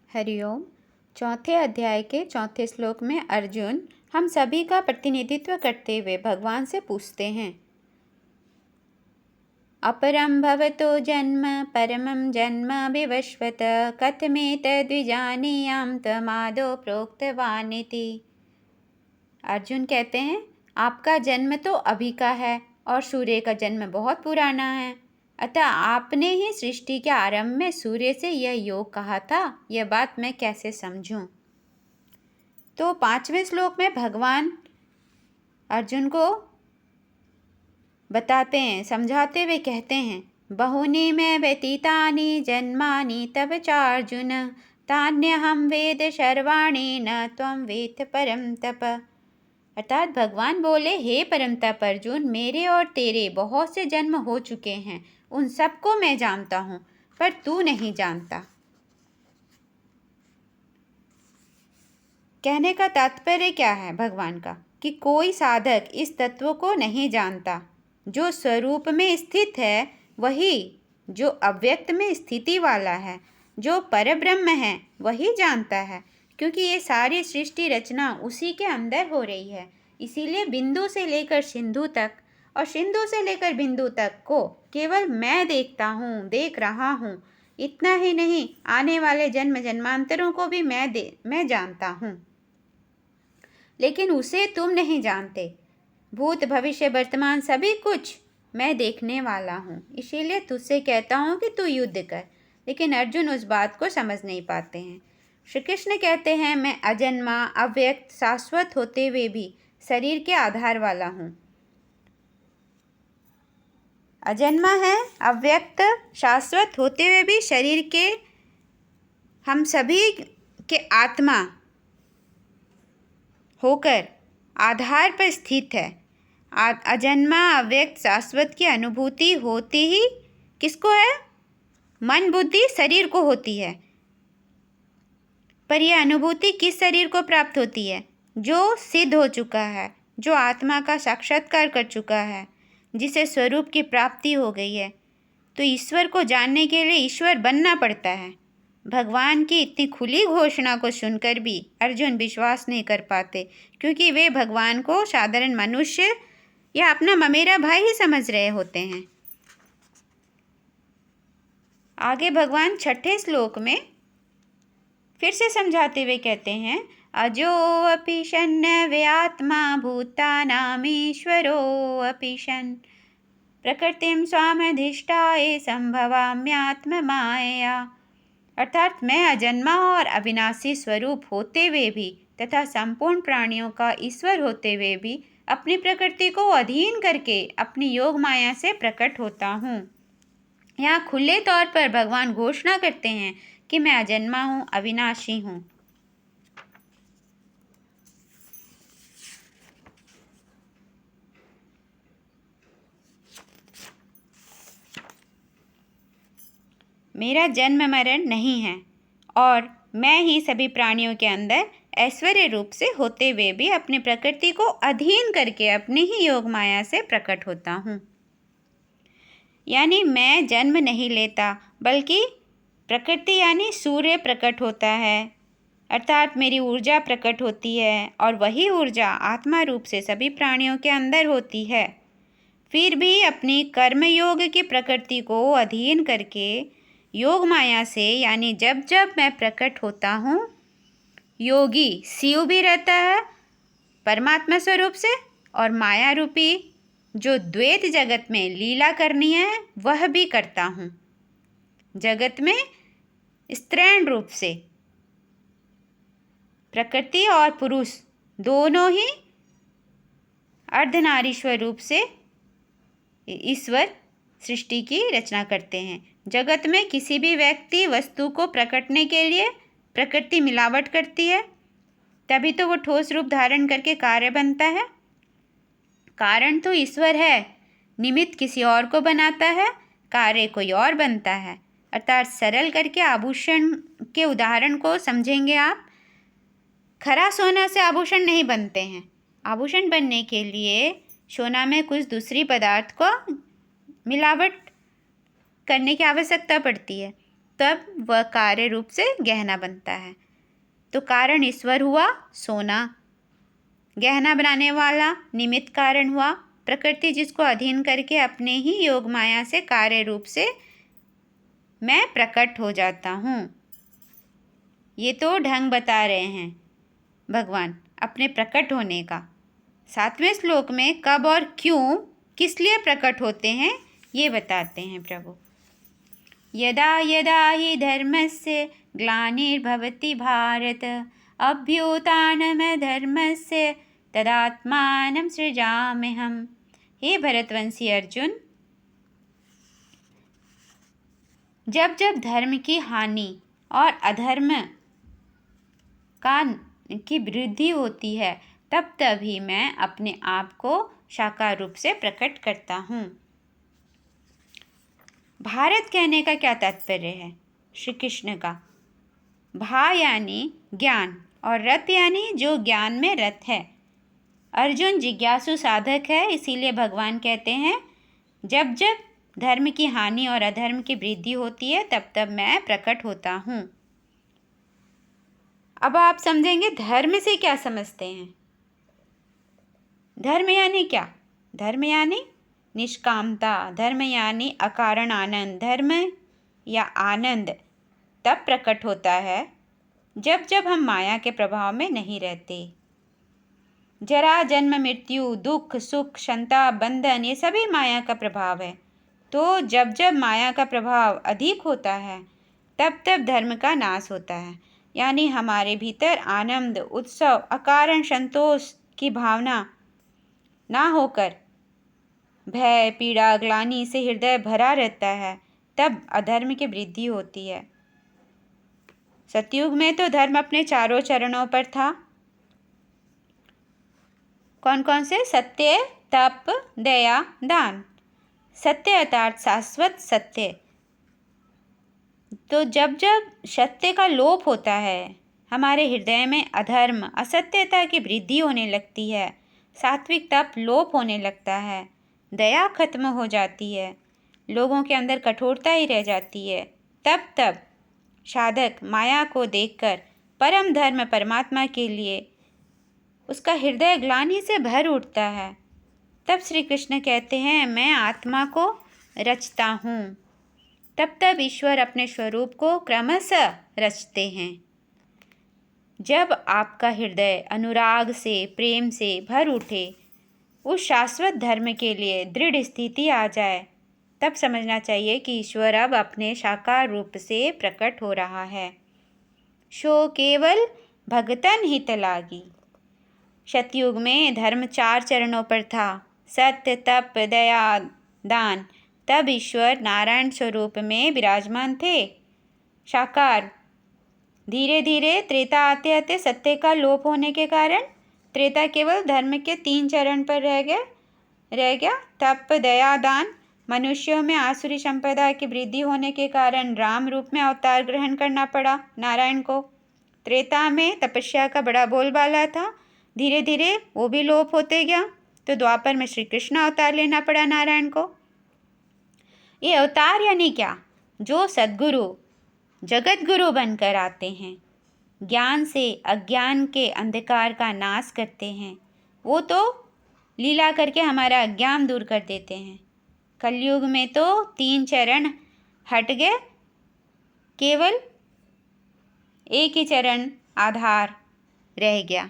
हरिओम। चौथे अध्याय के चौथे श्लोक में अर्जुन हम सभी का प्रतिनिधित्व करते हुए भगवान से पूछते हैं, अपरम भवतो जन्म परमं जन्म विवस्वत कथमेतद्विजानीयां त्वमादौ प्रोक्तवानिति। अर्जुन कहते हैं, आपका जन्म तो अभी का है और सूर्य का जन्म बहुत पुराना है, अतः आपने ही सृष्टि के आरंभ में सूर्य से यह योग कहा था, यह बात मैं कैसे समझूं। तो 5वें श्लोक में भगवान अर्जुन को बताते हैं, समझाते हुए कहते हैं, बहूनि मे व्यतीतानि जन्मानि तव चार्जुन तान्यहं वेद सर्वाणि न त्वं वेत्थ परम तप। अर्थात भगवान बोले, हे परम तप अर्जुन, मेरे और तेरे बहुत से जन्म हो चुके हैं, उन सबको मैं जानता हूँ, पर तू नहीं जानता। कहने का तात्पर्य क्या है भगवान का, कि कोई साधक इस तत्व को नहीं जानता। जो स्वरूप में स्थित है वही, जो अव्यक्त में स्थिति वाला है, जो परब्रह्म है वही जानता है, क्योंकि ये सारी सृष्टि रचना उसी के अंदर हो रही है। इसीलिए बिंदु से लेकर सिंधु तक और सिंधु से लेकर बिंदु तक को केवल मैं देखता हूँ, देख रहा हूँ। इतना ही नहीं, आने वाले जन्म जन्मांतरों को भी मैं जानता हूँ, लेकिन उसे तुम नहीं जानते। भूत भविष्य वर्तमान सभी कुछ मैं देखने वाला हूँ, इसीलिए तुझसे कहता हूँ कि तू युद्ध कर। लेकिन अर्जुन उस बात को समझ नहीं पाते हैं। श्री कृष्ण कहते हैं, मैं अजन्मा अव्यक्त शाश्वत होते हुए भी शरीर के आधार वाला हूँ। अजन्मा है, अव्यक्त शाश्वत होते हुए भी शरीर के, हम सभी के आत्मा होकर आधार पर स्थित है। अजन्मा अव्यक्त शाश्वत की अनुभूति होती ही किसको है? मन बुद्धि शरीर को होती है। पर यह अनुभूति किस शरीर को प्राप्त होती है? जो सिद्ध हो चुका है, जो आत्मा का साक्षात्कार कर चुका है, जिसे स्वरूप की प्राप्ति हो गई है। तो ईश्वर को जानने के लिए ईश्वर बनना पड़ता है। भगवान की इतनी खुली घोषणा को सुनकर भी अर्जुन विश्वास नहीं कर पाते, क्योंकि वे भगवान को साधारण मनुष्य या अपना ममेरा भाई ही समझ रहे होते हैं। आगे भगवान 6ठे श्लोक में फिर से समझाते हुए कहते हैं, अजो अपि षण्ण व्यात्मा भूतानामीश्वरो अपि षण् प्रकृतिम स्वामधिष्ठाय संभवाम्यात्म माया। अर्थात मैं अजन्मा और अविनाशी स्वरूप होते हुए भी तथा संपूर्ण प्राणियों का ईश्वर होते हुए भी अपनी प्रकृति को अधीन करके अपनी योग माया से प्रकट होता हूँ। यहाँ खुले तौर पर भगवान घोषणा करते हैं कि मैं अजन्मा हूँ, अविनाशी हूँ। मेरा जन्म मरण नहीं है और मैं ही सभी प्राणियों के अंदर ऐश्वर्य रूप से होते हुए भी अपनी प्रकृति को अधीन करके अपनी ही योग माया से प्रकट होता हूँ। यानी मैं जन्म नहीं लेता, बल्कि प्रकृति यानी सूर्य प्रकट होता है, अर्थात मेरी ऊर्जा प्रकट होती है और वही ऊर्जा आत्मा रूप से सभी प्राणियों के अंदर होती है। फिर भी अपनी कर्मयोग की प्रकृति को अधीन करके योग माया से, यानी जब जब मैं प्रकट होता हूँ, योगी शिव भी रहता है परमात्मा स्वरूप से, और माया रूपी जो द्वैत जगत में लीला करनी है वह भी करता हूँ। जगत में स्त्रीण रूप से प्रकृति और पुरुष दोनों ही अर्धनारीश्वर रूप से ईश्वर सृष्टि की रचना करते हैं। जगत में किसी भी व्यक्ति वस्तु को प्रकटने के लिए प्रकृति मिलावट करती है, तभी तो वो ठोस रूप धारण करके कार्य बनता है। कारण तो ईश्वर है, निमित्त किसी और को बनाता है, कार्य कोई और बनता है। अर्थात सरल करके आभूषण के उदाहरण को समझेंगे आप। खरा सोना से आभूषण नहीं बनते हैं। आभूषण बनने के लिए सोना में कुछ दूसरी पदार्थ को मिलावट करने की आवश्यकता पड़ती है। तब वह कार्य रूप से गहना बनता है। तो कारण ईश्वर हुआ सोना, गहना बनाने वाला निमित्त कारण हुआ प्रकृति, जिसको अधीन करके अपने ही योग माया से कार्य रूप से मैं प्रकट हो जाता हूँ। ये तो ढंग बता रहे हैं भगवान अपने प्रकट होने का। 7वें श्लोक में कब और क्यों, किस लिए प्रकट होते हैं, ये बताते हैं प्रभु। यदा यदा हि धर्मस्य ग्लानिर्भवति भारत, अभ्युत्थानमधर्मस्य तदात्मानं सृजाम्यहम्। हे भरतवंशी अर्जुन, जब जब धर्म की हानि और अधर्म की वृद्धि होती है, तब तभी मैं अपने आप को साकार रूप से प्रकट करता हूँ। भारत कहने का क्या तात्पर्य है श्री कृष्ण का? भा यानी ज्ञान और रथ यानी जो ज्ञान में रथ है। अर्जुन जिज्ञासु साधक है, इसीलिए भगवान कहते हैं जब जब धर्म की हानि और अधर्म की वृद्धि होती है तब तब मैं प्रकट होता हूँ। अब आप समझेंगे धर्म से क्या समझते हैं। धर्म यानी क्या? धर्म यानी निष्कामता, धर्म यानी अकारण आनंद। धर्म या आनंद तब प्रकट होता है जब जब हम माया के प्रभाव में नहीं रहते। जरा जन्म मृत्यु दुख सुख क्षमता बंधन ये सभी माया का प्रभाव है। तो जब जब माया का प्रभाव अधिक होता है तब तब धर्म का नाश होता है, यानी हमारे भीतर आनंद उत्सव अकारण संतोष की भावना ना होकर भय पीड़ा ग्लानि से हृदय भरा रहता है, तब अधर्म की वृद्धि होती है। सतयुग में तो धर्म अपने चारों चरणों पर था। कौन कौन से? सत्य तप दया दान। सत्य अर्थात शाश्वत सत्य। तो जब जब सत्य का लोप होता है, हमारे हृदय में अधर्म असत्यता की वृद्धि होने लगती है, सात्विक तप लोप होने लगता है, दया खत्म हो जाती है, लोगों के अंदर कठोरता ही रह जाती है, तब तब साधक माया को देखकर परम धर्म परमात्मा के लिए उसका हृदय ग्लानि से भर उठता है। तब श्री कृष्ण कहते हैं मैं आत्मा को रचता हूँ। तब तब ईश्वर अपने स्वरूप को क्रमशः रचते हैं। जब आपका हृदय अनुराग से प्रेम से भर उठे, उस शाश्वत धर्म के लिए दृढ़ स्थिति आ जाए, तब समझना चाहिए कि ईश्वर अब अपने साकार रूप से प्रकट हो रहा है। सो केवल भगतन हित लागी। सतयुग में धर्म 4 चरणों पर था, सत्य तप दया दान। तब ईश्वर नारायण स्वरूप में विराजमान थे, साकार। धीरे धीरे त्रेता आते आते सत्य का लोप होने के कारण त्रेता केवल धर्म के 3 चरण पर रह गया। तप दया दान। मनुष्यों में आसुरी संप्रदाय की वृद्धि होने के कारण राम रूप में अवतार ग्रहण करना पड़ा नारायण को। त्रेता में तपस्या का बड़ा बोलबाला था, धीरे धीरे वो भी लोप होते गया, तो द्वापर में श्री कृष्ण अवतार लेना पड़ा नारायण को। ये अवतार यानी क्या? जो सद्गुरु जगत गुरु बनकर आते हैं, ज्ञान से अज्ञान के अंधकार का नाश करते हैं, वो तो लीला करके हमारा अज्ञान दूर कर देते हैं। कलयुग में तो 3 चरण हट गए, केवल एक ही चरण आधार रह गया,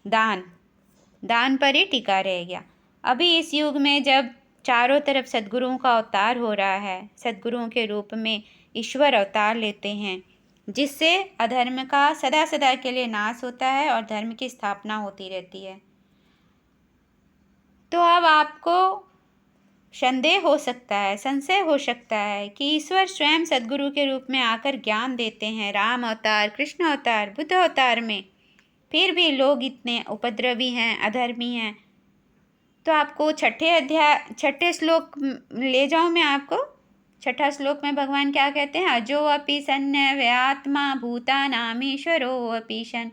दान पर ही टिका रह गया। अभी इस युग में जब चारों तरफ सद्गुरुओं का अवतार हो रहा है, सद्गुरुओं के रूप में ईश्वर अवतार लेते हैं, जिससे अधर्म का सदा सदा के लिए नाश होता है और धर्म की स्थापना होती रहती है। तो अब आपको संदेह हो सकता है, संशय हो सकता है कि ईश्वर स्वयं सद्गुरु के रूप में आकर ज्ञान देते हैं, राम अवतार कृष्ण अवतार बुद्ध अवतार में, फिर भी लोग इतने उपद्रवी हैं अधर्मी हैं। तो आपको छठे श्लोक ले जाऊं मैं आपको। 6ठा श्लोक में भगवान क्या कहते हैं? अजो अपि सन्य व्यात्मा भूतानामीश्वरो अपि शन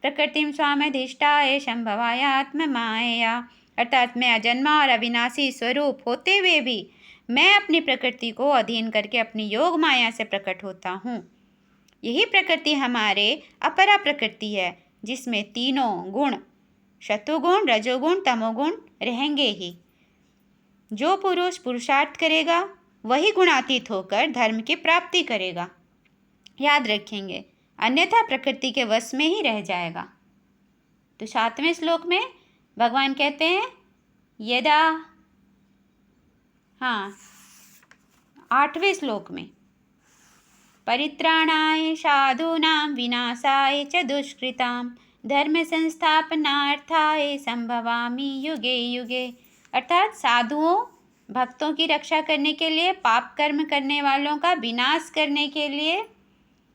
प्रकृतिम स्वामधिष्ठाय संभवाय आत्म माया। अर्थात मैं अजन्मा और अविनाशी स्वरूप होते हुए भी मैं अपनी प्रकृति को अधीन करके अपनी योग माया से प्रकट होता हूँ। यही प्रकृति हमारे अपरा प्रकृति है, जिसमें तीनों गुण सतोगुण, रजोगुण, तमोगुण रहेंगे ही। जो पुरुष पुरुषार्थ करेगा वही गुणातीत होकर धर्म की प्राप्ति करेगा। याद रखेंगे, अन्यथा प्रकृति के वश में ही रह जाएगा। तो 7वें श्लोक में भगवान कहते हैं यदा 8वें श्लोक में परित्राणाय साधूनां विनाशाय च दुष्कृतां धर्म संस्थापनार्थाय संभवामि युगे युगे। अर्थात साधुओं भक्तों की रक्षा करने के लिए, पाप कर्म करने वालों का विनाश करने के लिए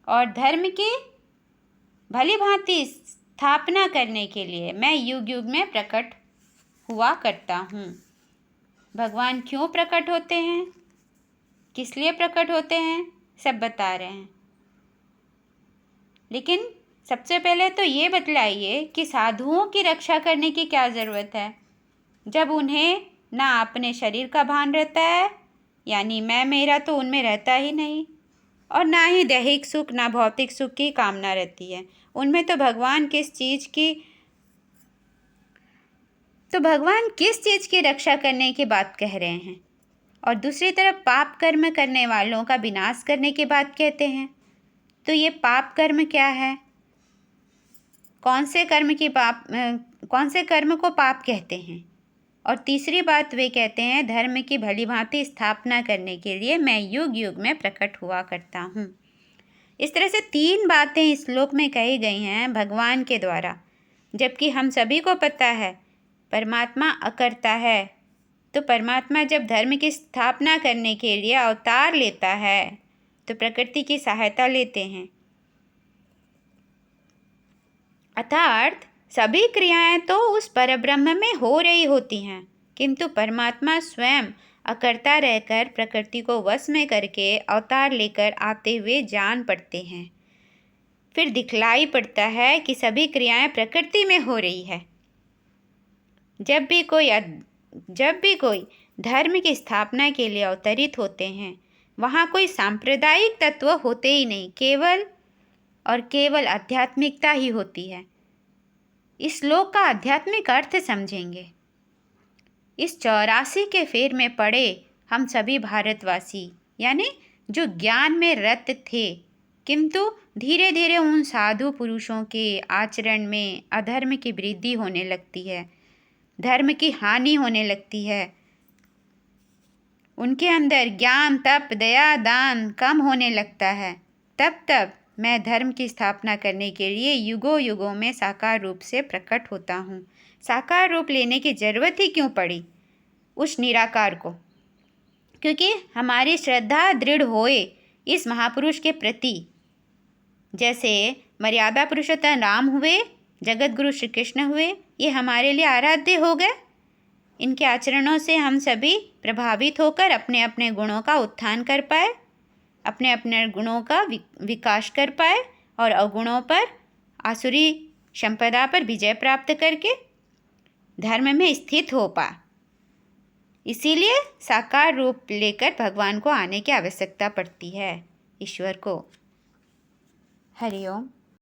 और धर्म की भली भांति स्थापना करने के लिए मैं युग युग में प्रकट हुआ करता हूँ। भगवान क्यों प्रकट होते हैं, किस लिए प्रकट होते हैं, सब बता रहे हैं। लेकिन सबसे पहले तो ये बतलाइए कि साधुओं की रक्षा करने की क्या ज़रूरत है, जब उन्हें ना अपने शरीर का भान रहता है, यानी मैं मेरा तो उनमें रहता ही नहीं, और ना ही दैहिक सुख ना भौतिक सुख की कामना रहती है उनमें। तो भगवान किस चीज़ की रक्षा करने की बात कह रहे हैं। और दूसरी तरफ पाप कर्म करने वालों का विनाश करने की बात कहते हैं। तो ये पाप कर्म क्या है, कौन से कर्म को पाप कहते हैं। और तीसरी बात वे कहते हैं धर्म की भली भांति स्थापना करने के लिए मैं युग युग में प्रकट हुआ करता हूँ। इस तरह से 3 बातें इस श्लोक में कही गई हैं भगवान के द्वारा, जबकि हम सभी को पता है परमात्मा अकर्ता है। तो परमात्मा जब धर्म की स्थापना करने के लिए अवतार लेता है तो प्रकृति की सहायता लेते हैं। अर्थात सभी क्रियाएं तो उस परब्रह्म में हो रही होती हैं, किंतु परमात्मा स्वयं अकर्ता रहकर प्रकृति को वश में करके अवतार लेकर आते हुए जान पड़ते हैं। फिर दिखलाई पड़ता है कि सभी क्रियाएं प्रकृति में हो रही है। जब भी कोई धर्म की स्थापना के लिए अवतरित होते हैं, वहाँ कोई सांप्रदायिक तत्व होते ही नहीं, केवल आध्यात्मिकता ही होती है। इस श्लोक का आध्यात्मिक अर्थ समझेंगे। इस 84 के फेर में पड़े हम सभी भारतवासी, यानी जो ज्ञान में रत थे, किंतु धीरे धीरे उन साधु पुरुषों के आचरण में अधर्म की वृद्धि होने लगती है, धर्म की हानि होने लगती है, उनके अंदर ज्ञान, तप, दया, दान कम होने लगता है। तब मैं धर्म की स्थापना करने के लिए युगों युगों में साकार रूप से प्रकट होता हूँ। साकार रूप लेने की जरूरत ही क्यों पड़ी उस निराकार को? क्योंकि हमारी श्रद्धा दृढ़ होए इस महापुरुष के प्रति। जैसे मर्यादा पुरुषोत्तम राम हुए, जगत गुरु श्री कृष्ण हुए, ये हमारे लिए आराध्य हो गए। इनके आचरणों से हम सभी प्रभावित होकर अपने अपने गुणों का उत्थान कर पाए, अपने अपने गुणों का विकास कर पाए और अवगुणों पर, आसुरी संपदा पर विजय प्राप्त करके धर्म में स्थित हो पाए। इसीलिए साकार रूप लेकर भगवान को आने की आवश्यकता पड़ती है, ईश्वर को। हरि ओम।